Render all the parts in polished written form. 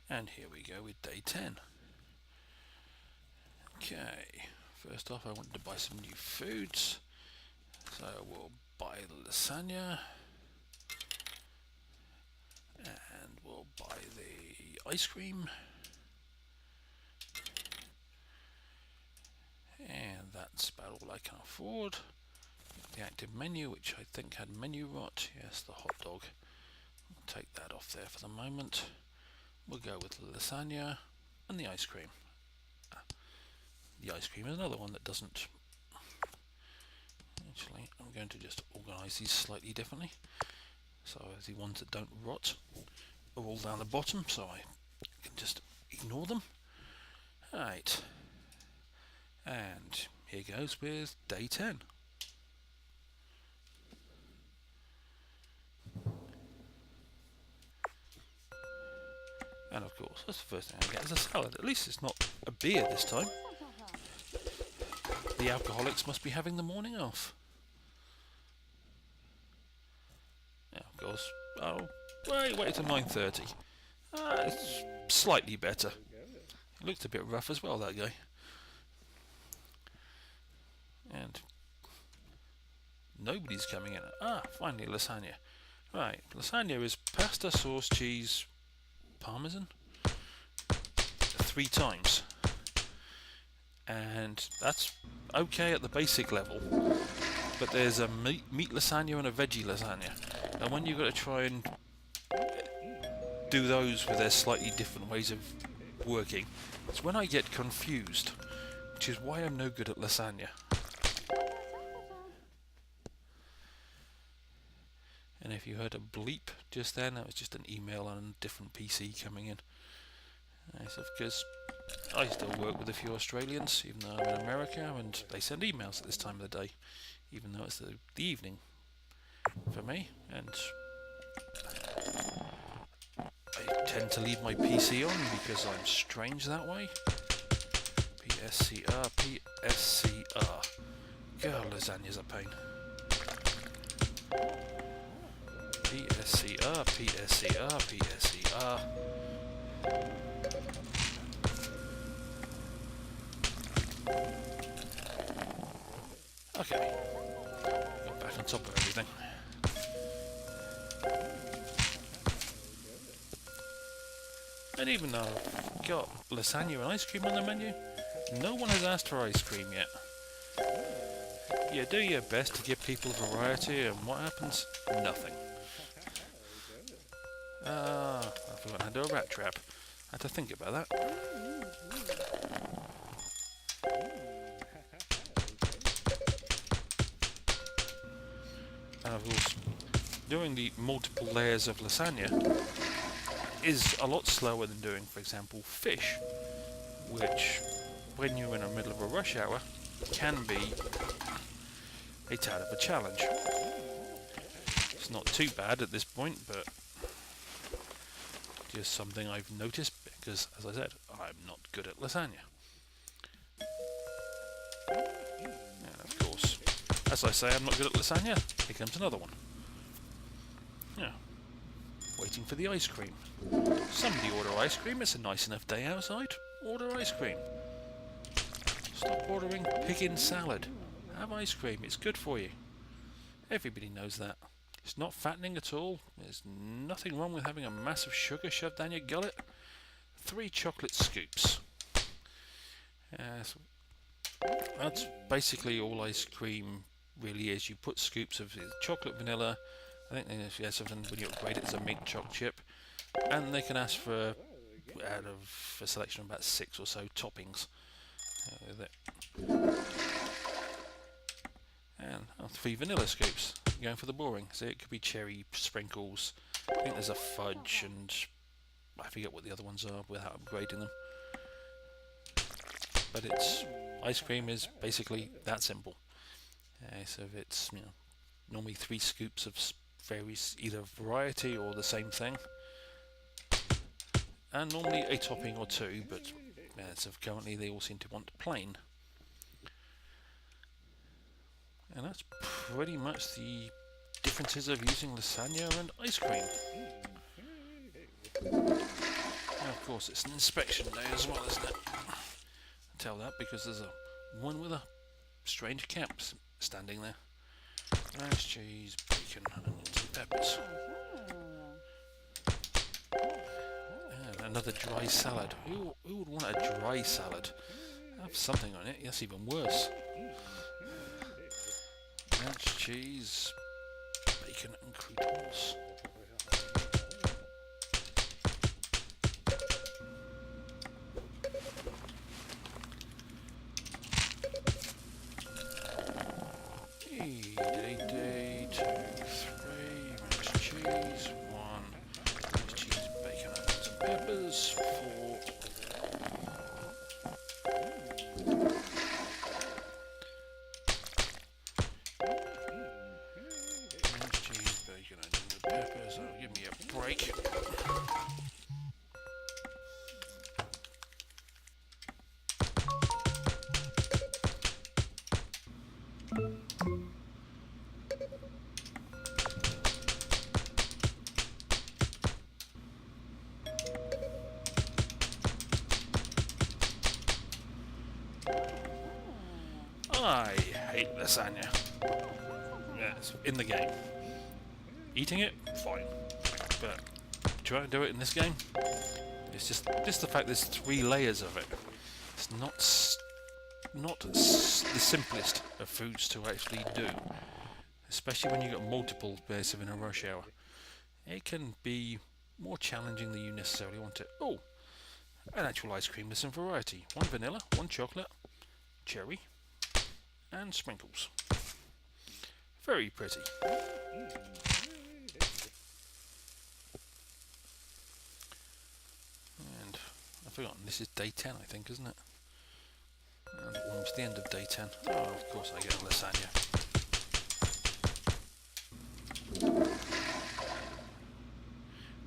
And here we go with day 10. Okay, first off I wanted to buy some new foods. So we'll buy the lasagna. And we'll buy the ice cream. And that's about all I can afford. The active menu, which I think had menu rot. Yes, the hot dog. I'll take that off there for the moment. We'll go with the lasagna and the ice cream. The ice cream is another one that doesn't... Actually, I'm going to just organise these slightly differently. So the ones that don't rot are all down the bottom, so I can just ignore them. Right. And here goes with day 10. And of course, that's the first thing I get is a salad. At least it's not a beer this time. The alcoholics must be having the morning off. Yeah, of course. Oh, wait till 9:30. It's slightly better. He looked a bit rough as well, that guy. And nobody's coming in. Finally lasagna. Right, lasagna is pasta, sauce, cheese, parmesan 3 times. And that's okay at the basic level. But there's a meat lasagna and a veggie lasagna. And when you've got to try and do those with their slightly different ways of working, it's when I get confused, which is why I'm no good at lasagna. And if you heard a bleep just then, that was just an email on a different PC coming in. So because I still work with a few Australians, even though I'm in America, and they send emails at this time of the day, even though it's the evening for me. And I tend to leave my PC on because I'm strange that way. PSCR, PSCR. God, lasagna's a pain. PSCR, PSCR, PSCR. Okay, got back on top of everything. And even though I've got lasagna and ice cream on the menu, no one has asked for ice cream yet. You do your best to give people variety, and what happens? Nothing. I forgot how to do a rat trap. I had to think about that. And of course, doing the multiple layers of lasagna is a lot slower than doing, for example, fish, which, when you're in the middle of a rush hour, can be a tad of a challenge. It's not too bad at this point, but just something I've noticed because, as I said, I'm not good at lasagna. And of course, as I say, I'm not good at lasagna. Here comes another one. Yeah. Waiting for the ice cream. Somebody order ice cream. It's a nice enough day outside. Order ice cream. Stop ordering pig-in salad. Have ice cream. It's good for you. Everybody knows that. It's not fattening at all. There's nothing wrong with having a massive sugar shoved down your gullet. 3 chocolate scoops. So that's basically all ice cream really is. You put scoops of chocolate, vanilla. I think they have something when you upgrade it, it's a mint choc chip. And they can ask for out of a selection of about 6 or so toppings with it. And 3 vanilla scoops. Going for the boring. So it could be cherry sprinkles. I think there's a fudge, and I forget what the other ones are without upgrading them. But it's ice cream is basically that simple. So it's normally 3 scoops of varies either variety or the same thing, and normally a topping or 2. But as of currently, they all seem to want plain. And that's pretty much the differences of using lasagna and ice cream. Now, of course, it's an inspection day as well, isn't it? I tell that because there's a one with a strange cap standing there. Rice, cheese, bacon, onions and peppers. And another dry salad. Who would want a dry salad? Have something on it, that's even worse. Ranch, cheese, bacon and croutons. Day, 2, 3, ranch cheese, 1, ranch cheese, bacon, onions and peppers, 4. Ranch cheese, bacon, onions and peppers, oh, give me a break. I hate lasagna. Yeah, it's in the game. Eating it, fine. But trying to do it in this game, it's just the fact there's 3 layers of it. It's not the simplest of foods to actually do. Especially when you've got multiple bits in a rush hour. It can be more challenging than you necessarily want it. Oh, an actual ice cream with some variety. 1 vanilla, 1 chocolate, cherry, and sprinkles. Very pretty. And I've forgotten, this is day 10 I think, isn't it? And almost the end of day 10. Oh, of course I get a lasagna.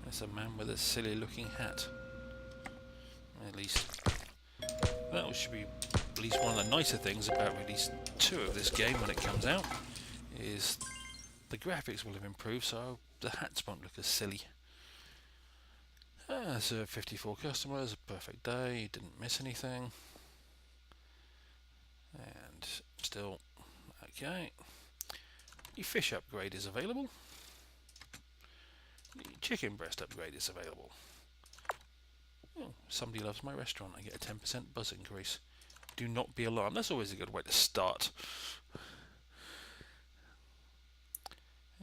There's a man with a silly looking hat. At least that should be at least one of the nicer things about release 2 of this game when it comes out, is the graphics will have improved, so the hats won't look as silly. So 54 customers, a perfect day, didn't miss anything. And still, okay. The fish upgrade is available. The chicken breast upgrade is available. Oh, somebody loves my restaurant, I get a 10% buzz increase. Do not be alarmed, that's always a good way to start.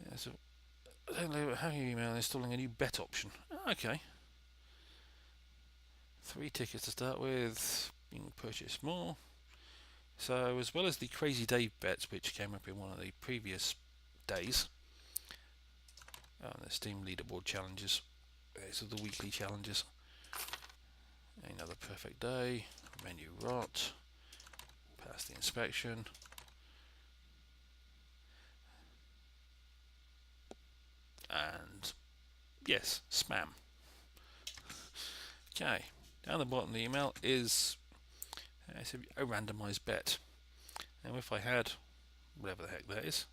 Yeah, so, I don't know how you email installing a new bet option. Okay. 3 tickets to start with, you can purchase more. So, as well as the Crazy Dave bets, which came up in one of the previous days, the Steam leaderboard challenges, these are the weekly challenges. Another perfect day, menu rot, pass the inspection. And yes, spam. Okay, down the bottom of the email is a randomized bet. Now if I had whatever the heck that is,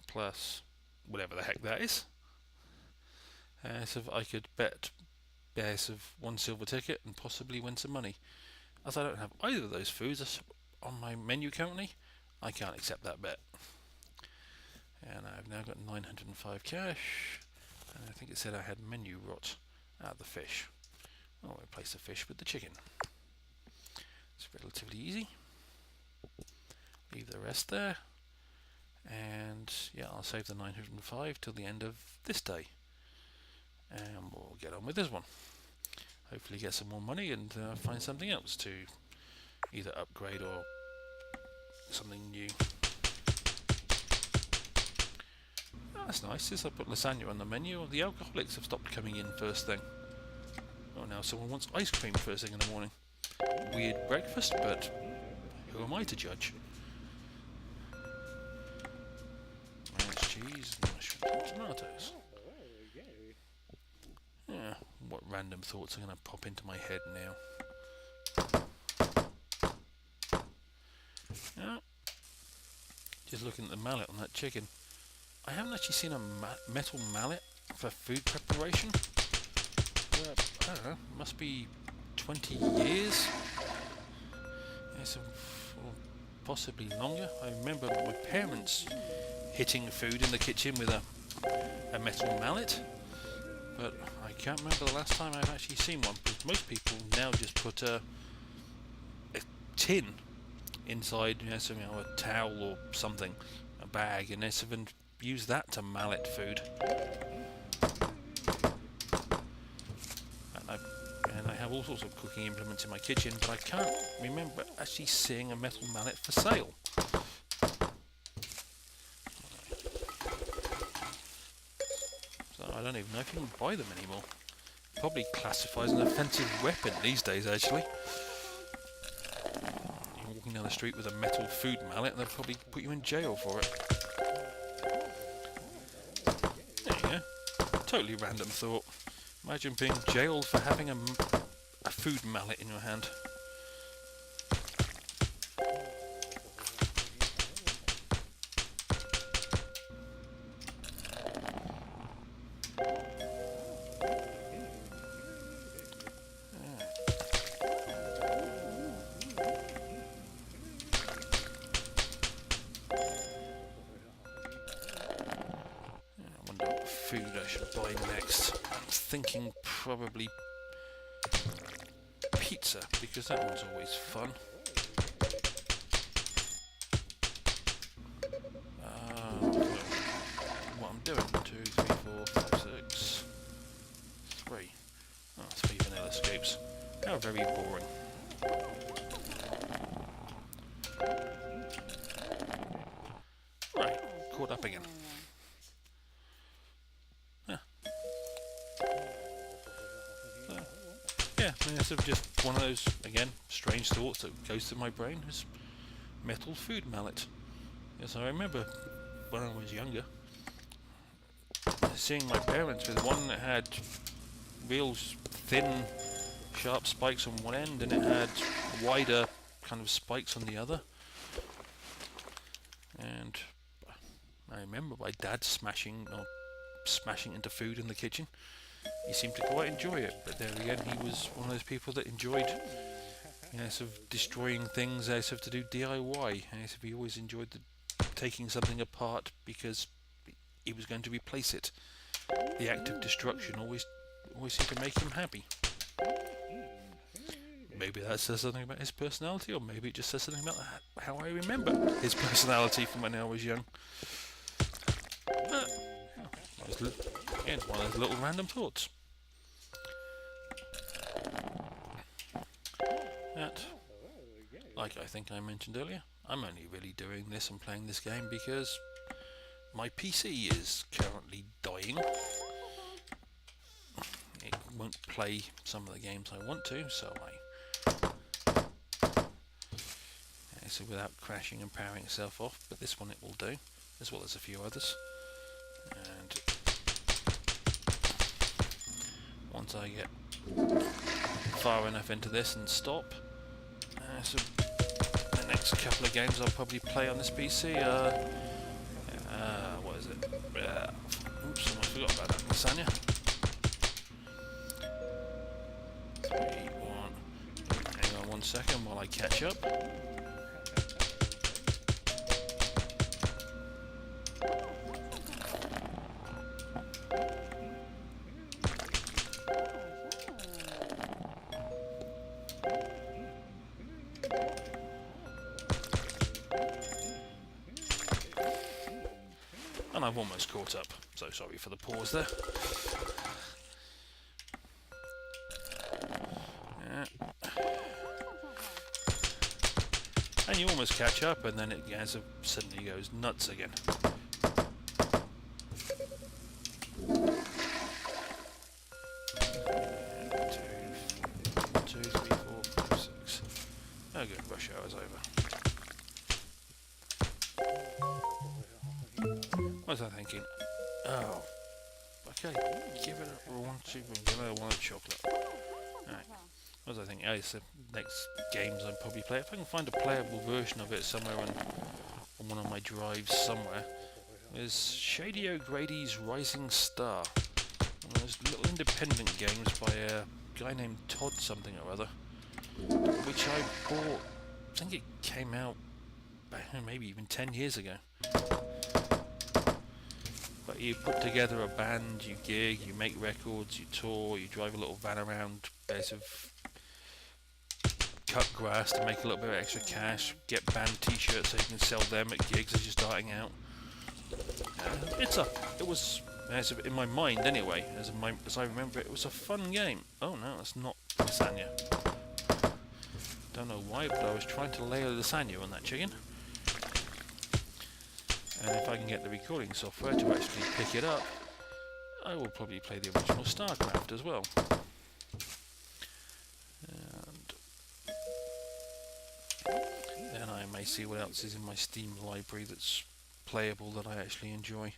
plus whatever the heck that is, so I could bet bears of 1 silver ticket and possibly win some money. As I don't have either of those foods on my menu currently, I can't accept that bet. And I've now got 905 cash, and I think it said I had menu rot out of the fish. I'll replace the fish with the chicken. It's relatively easy. Leave the rest there, and yeah, I'll save the 905 till the end of this day, and we'll get on with this one. Hopefully get some more money and find something else to either upgrade or something new. That's nice. Since I put lasagna on the menu, the alcoholics have stopped coming in first thing. Oh, now someone wants ice cream first thing in the morning. Weird breakfast, but who am I to judge? Ranch cheese, mushrooms and tomatoes. Yeah, what random thoughts are going to pop into my head now? Yeah. Just looking at the mallet on that chicken. I haven't actually seen a metal mallet for food preparation. don't know, must be 20 years. Yes, or possibly longer. I remember my parents hitting food in the kitchen with a metal mallet, but I can't remember the last time I've actually seen one, because most people now just put a tin inside, a towel or something, a bag, and they use that to mallet food. And I have all sorts of cooking implements in my kitchen, but I can't remember actually seeing a metal mallet for sale. So I don't even know if you can buy them anymore. Probably classifies as an offensive weapon these days, actually. You're walking down the street with a metal food mallet, they'll probably put you in jail for it. There you go. Totally random thought. Imagine being jailed for having a food mallet in your hand. Food I should buy next. I'm thinking probably pizza, because that one's always fun. What I'm doing, 2, 3, 4, 5, 6, 3. Oh, 3 vanilla scoops. How very boring. Right, caught up again. Yeah, it's just one of those, again, strange thoughts that goes through my brain, is metal food mallet. Yes, I remember when I was younger, seeing my parents with one that had real thin, sharp spikes on one end, and it had wider kind of spikes on the other. And I remember my dad smashing into food in the kitchen. He seemed to quite enjoy it, but there again, he was one of those people that enjoyed, sort of destroying things, sort of to do DIY. He always enjoyed taking something apart because he was going to replace it. The act of destruction always seemed to make him happy. Maybe that says something about his personality, or maybe it just says something about how I remember his personality from when I was young. Again, one of those little random thoughts. That, like I think I mentioned earlier, I'm only really doing this and playing this game because my PC is currently dying. It won't play some of the games I want to, so so without crashing and powering itself off, but this one it will do, as well as a few others. And once I get far enough into this and stop, so the next couple of games I'll probably play on this PC what is it? Oops, I forgot about that. Lasagna. 3, 1. Hang on 1 second while I catch up. And I've almost caught up, so sorry for the pause there. Yeah. And you almost catch up, and then it suddenly goes nuts again. 2, 3, 4, 5, 6. Oh good, rush hour's over. What was I thinking? Oh, okay, give it a one chocolate. Alright, what was I thinking? Oh, it's the next games I'll probably play. If I can find a playable version of it somewhere on one of my drives somewhere, is Shady O'Grady's Rising Star. One of those little independent games by a guy named Todd something or other, which I bought. I think it came out maybe even 10 years ago. But you put together a band, you gig, you make records, you tour, you drive a little van around, sort of cut grass to make a little bit of extra cash, get band t-shirts so you can sell them at gigs as you're starting out. It was, in my mind anyway, as I remember it was a fun game. Oh no, that's not lasagna. Don't know why, but I was trying to layer lasagna on that chicken. And if I can get the recording software to actually pick it up, I will probably play the original StarCraft as well. And then I may see what else is in my Steam library that's playable that I actually enjoy.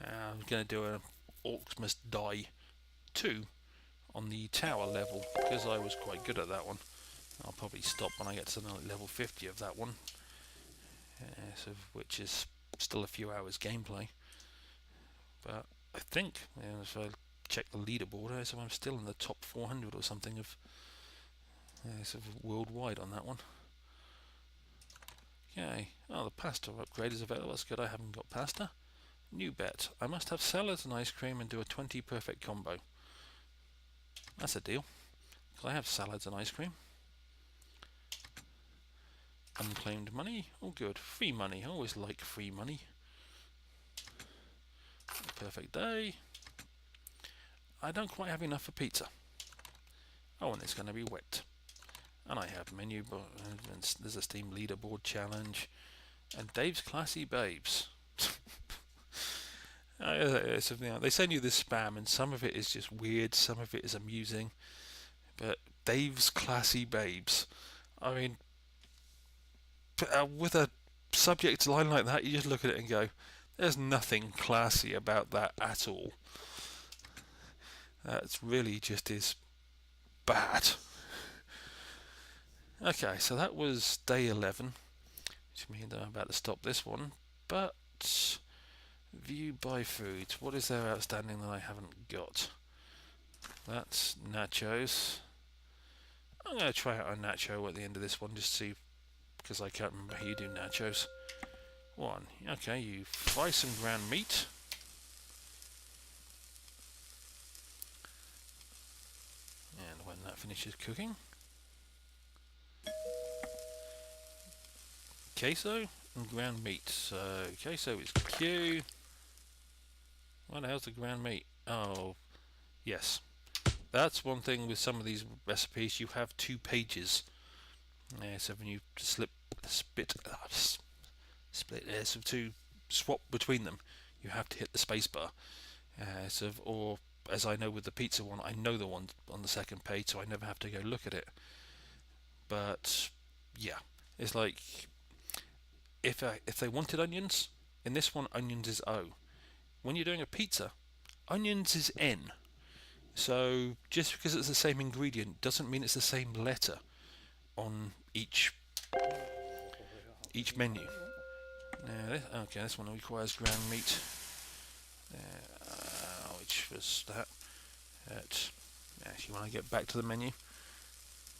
I'm going to do an Orcs Must Die 2 on the tower level, because I was quite good at that one. I'll probably stop when I get to level 50 of that one, which is still a few hours gameplay. But I think, if I check the leaderboard, so I'm still in the top 400 or something of worldwide on that one. Okay, the pasta upgrade is available. That's good. I haven't got pasta. New bet. I must have salads and ice cream and do a 20 perfect combo. That's a deal. Because I have salads and ice cream. Unclaimed money. Oh good. Free money. I always like free money. Perfect day. I don't quite have enough for pizza. Oh, and it's going to be wet. And I have menu, but there's a Steam leaderboard challenge. And Dave's Classy Babes. They send you this spam, and some of it is just weird, some of it is amusing. But Dave's Classy Babes. I mean, with a subject line like that, you just look at it and go, there's nothing classy about that at all. That's really just is bad. Okay, so that was day 11, which means I'm about to stop this one. But view by foods. What is there outstanding that I haven't got? That's nachos. I'm going to try out a nacho at the end of this one, just to see, because I can't remember how you do nachos. One. Okay, you fry some ground meat. And when that finishes cooking, queso and ground meat. So queso is Q. What the hell's the ground meat? Oh, yes. That's one thing with some of these recipes. You have 2 pages. So when you split, so to swap between them, you have to hit the spacebar. Or as I know with the pizza one, I know the one on the second page, so I never have to go look at it. But yeah, it's like if they wanted onions, in this one onions is O. When you're doing a pizza, onions is N. So just because it's the same ingredient doesn't mean it's the same letter on each menu. Now, okay, this one requires ground meat. Which was that? Actually, when I get back to the menu,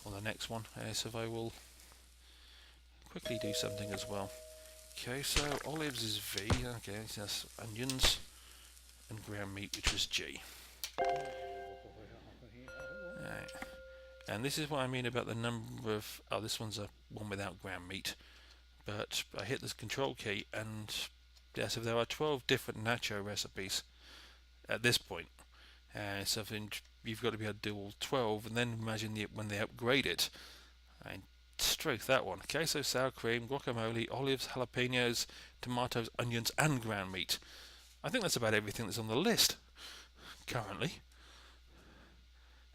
or the next one, so I will quickly do something as well. Okay, so olives is V. Okay, so that's onions and ground meat, which was G. Right. And this is what I mean about the number of... Oh, this one's a one without ground meat. But I hit this control key, and so there are 12 different nacho recipes at this point. So you've got to be able to do all 12, and then imagine when they upgrade it. And stroke that one. Queso, sour cream, guacamole, olives, jalapenos, tomatoes, onions, and ground meat. I think that's about everything that's on the list currently.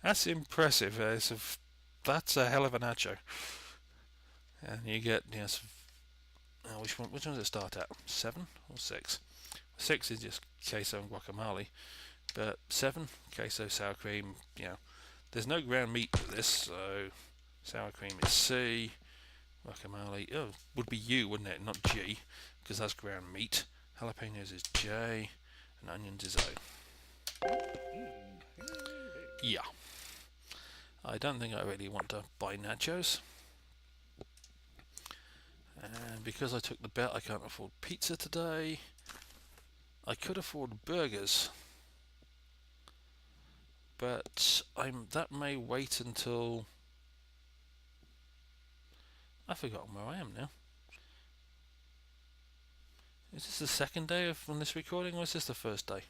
That's impressive. That's a hell of a nacho. And you get which one does it start at? 7 or 6? 6 is just queso and guacamole, but 7 queso, sour cream. There's no ground meat with this, so sour cream is C. Guacamole would be U, wouldn't it? Not G, because that's ground meat. Jalapenos is J, and onions is O. Yeah. I don't think I really want to buy nachos. And because I took the bet I can't afford pizza today, I could afford burgers. But that may wait until... I've forgotten where I am now. Is this the second day from this recording, or is this the first day?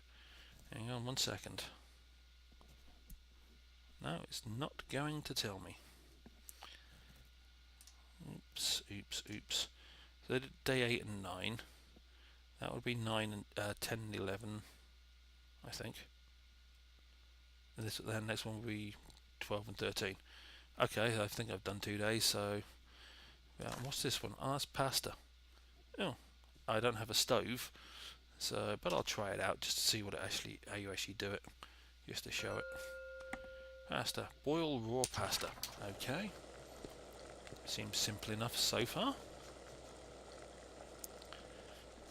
Hang on 1 second. No, it's not going to tell me. Oops. So day 8 and 9. That would be 9 and 10 and 11, I think. And the next one will be 12 and 13. Okay, I think I've done 2 days, so... what's this one? Oh, that's pasta. Oh, I don't have a stove, so but I'll try it out just to see how you actually do it, just to show it. Pasta, boil raw pasta. Okay, seems simple enough so far.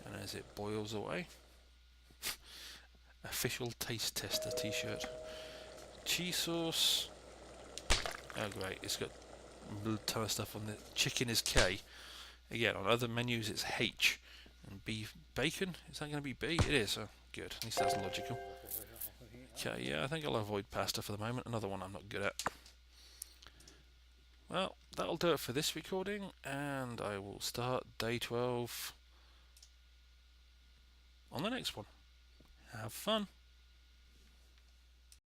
And as it boils away, official taste tester T-shirt. Cheese sauce. Oh great, it's got a ton of stuff on the chicken is K. Again, on other menus it's H. And beef bacon, is that going to be B? It is. Oh, good. At least that's logical. Okay, yeah, I think I'll avoid pasta for the moment. Another one I'm not good at. Well, that'll do it for this recording, and I will start day 12 on the next one. Have fun.